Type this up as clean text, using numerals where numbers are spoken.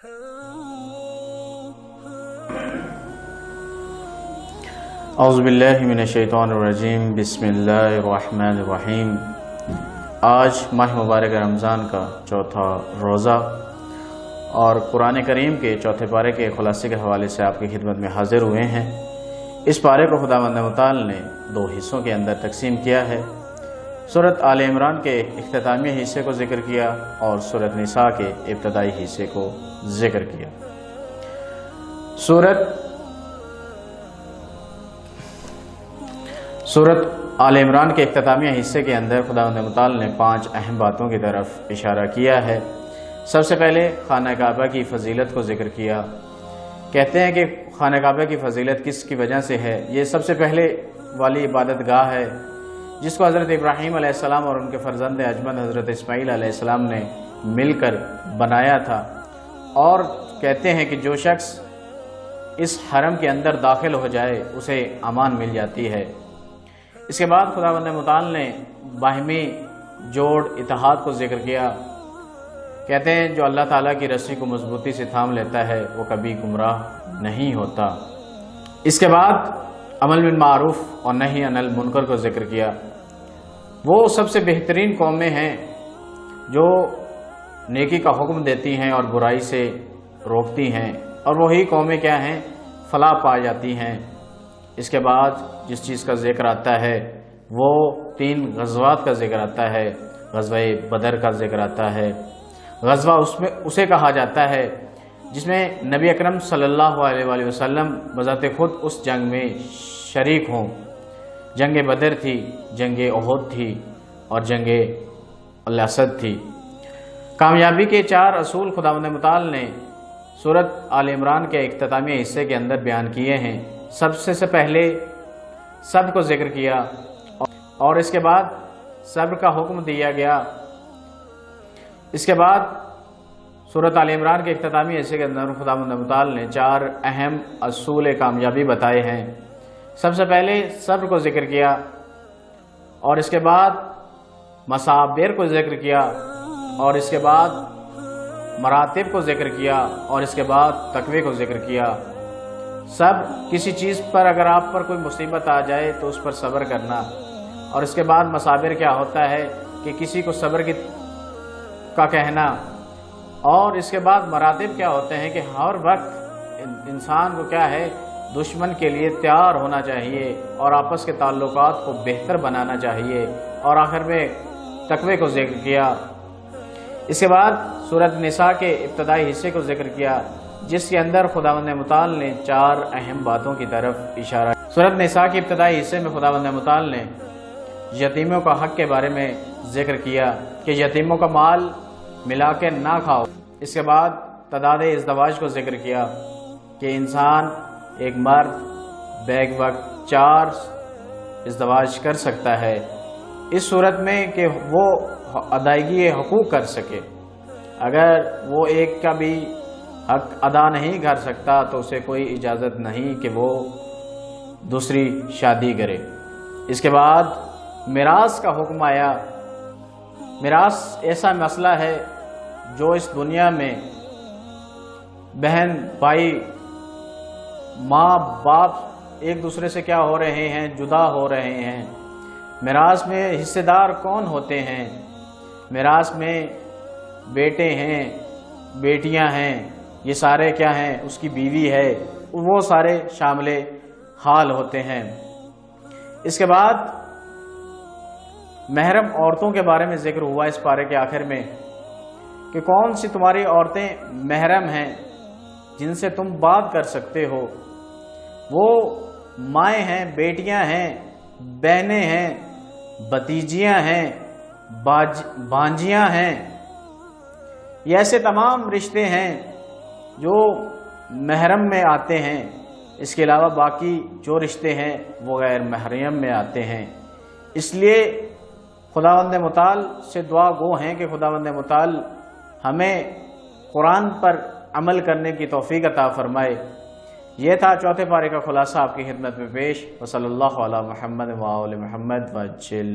اعوذ باللہ من الشیطان الرجیم، بسم اللہ الرحمن الرحیم۔ آج ماہ مبارک رمضان کا چوتھا روزہ اور قرآن کریم کے چوتھے پارے کے خلاصے کے حوالے سے آپ کی خدمت میں حاضر ہوئے ہیں۔ اس پارے کو خداوند متعال نے دو حصوں کے اندر تقسیم کیا ہے۔ سورۃ آل عمران کے اختتامی حصے کو ذکر کیا اور سورۃ نساء کے ابتدائی حصے کو ذکر کیا۔ سورۃ آل عمران کے اختتامی حصے کے اندر خداوند متعال نے 5 اہم باتوں کی طرف اشارہ کیا ہے۔ سب سے پہلے خانہ کعبہ کی فضیلت کو ذکر کیا۔ کہتے ہیں کہ خانہ کعبہ کی فضیلت کس کی وجہ سے ہے؟ یہ سب سے پہلے والی عبادت گاہ ہے جس کو حضرت ابراہیم علیہ السلام اور ان کے فرزند اجمد حضرت اسماعیل علیہ السلام نے مل کر بنایا تھا، اور کہتے ہیں کہ جو شخص اس حرم کے اندر داخل ہو جائے اسے امان مل جاتی ہے۔ اس کے بعد خداوند متعال نے باہمی جوڑ اتحاد کو ذکر کیا۔ کہتے ہیں جو اللہ تعالیٰ کی رسی کو مضبوطی سے تھام لیتا ہے وہ کبھی گمراہ نہیں ہوتا۔ اس کے بعد عمل بالمعروف اور نہی عن المنکر کو ذکر کیا۔ وہ سب سے بہترین قومیں ہیں جو نیکی کا حکم دیتی ہیں اور برائی سے روکتی ہیں، اور وہی قومیں کیا ہیں؟ فلاح پا جاتی ہیں۔ اس کے بعد جس چیز کا ذکر آتا ہے وہ 3 غزوات کا ذکر آتا ہے۔ غزوہ بدر کا ذکر آتا ہے۔ غزوہ اسے کہا جاتا ہے جس میں نبی اکرم صلی اللہ علیہ وآلہ وسلم بذات خود اس جنگ میں شریک ہوں۔ جنگ بدر تھی، جنگ احد تھی اور جنگ الاسد تھی۔ کامیابی کے 4 اصول خداوند متعال نے سورۃ آل عمران کے اختتامی حصے کے اندر بیان کیے ہیں۔ سب سے پہلے صبر کو ذکر کیا اور اس کے بعد صبر کا حکم دیا گیا۔ اس کے بعد سورۃ آل عمران کے اختتامی حصے کے اندر خداوند متعال نے 4 اہم اصول کامیابی بتائے ہیں۔ سب سے پہلے صبر کو ذکر کیا اور اس کے بعد مصابر کو ذکر کیا اور اس کے بعد مراتب کو ذکر کیا اور اس کے بعد تقوی کو ذکر کیا۔ صبر کسی چیز پر اگر آپ پر کوئی مصیبت آ جائے تو اس پر صبر کرنا، اور اس کے بعد مصابر کیا ہوتا ہے کہ کسی کو صبر کا کہنا، اور اس کے بعد مراتب کیا ہوتے ہیں کہ ہر وقت انسان کو کیا ہے؟ دشمن کے لیے تیار ہونا چاہیے اور آپس کے تعلقات کو بہتر بنانا چاہیے، اور آخر میں تقوی کو ذکر کیا۔ اس کے بعد سورۃ نساء کے ابتدائی حصے کو ذکر کیا جس کے اندر خداوند متعال نے 4 اہم باتوں کی طرف اشارہ۔ سورۃ نساء کے ابتدائی حصے میں خداوند متعال نے یتیموں کا حق کے بارے میں ذکر کیا کہ یتیموں کا مال ملا کے نہ کھاؤ۔ اس کے بعد تعداد ازدواج کو ذکر کیا کہ انسان ایک مرد بیک وقت 4 ازدواج کر سکتا ہے اس صورت میں کہ وہ ادائیگی حقوق کر سکے۔ اگر وہ ایک کا بھی حق ادا نہیں کر سکتا تو اسے کوئی اجازت نہیں کہ وہ دوسری شادی کرے۔ اس کے بعد میراث کا حکم آیا۔ میراث ایسا مسئلہ ہے جو اس دنیا میں بہن بھائی ماں باپ ایک دوسرے سے کیا ہو رہے ہیں؟ جدا ہو رہے ہیں۔ میراث میں حصے دار کون ہوتے ہیں؟ میراث میں بیٹے ہیں، بیٹیاں ہیں، یہ سارے کیا ہیں؟ اس کی بیوی ہے، وہ سارے شامل حال ہوتے ہیں۔ اس کے بعد محرم عورتوں کے بارے میں ذکر ہوا اس پارے کے آخر میں کہ کون سی تمہاری عورتیں محرم ہیں جن سے تم بات کر سکتے ہو۔ وہ مائیں ہیں، بیٹیاں ہیں، بہنیں ہیں، بھتیجیاں ہیں، بھانجیاں ہیں۔ یہ ایسے تمام رشتے ہیں جو محرم میں آتے ہیں۔ اس کے علاوہ باقی جو رشتے ہیں وہ غیر محرم میں آتے ہیں۔ اس لیے خداوند متعال سے دعا گو ہیں کہ خداوند متعال ہمیں قرآن پر عمل کرنے کی توفیق عطا فرمائے۔ یہ تھا چوتھے پارے کا خلاصہ آپ کی خدمت میں پیش۔ وصلی اللہ علی محمد و آل محمد وجل۔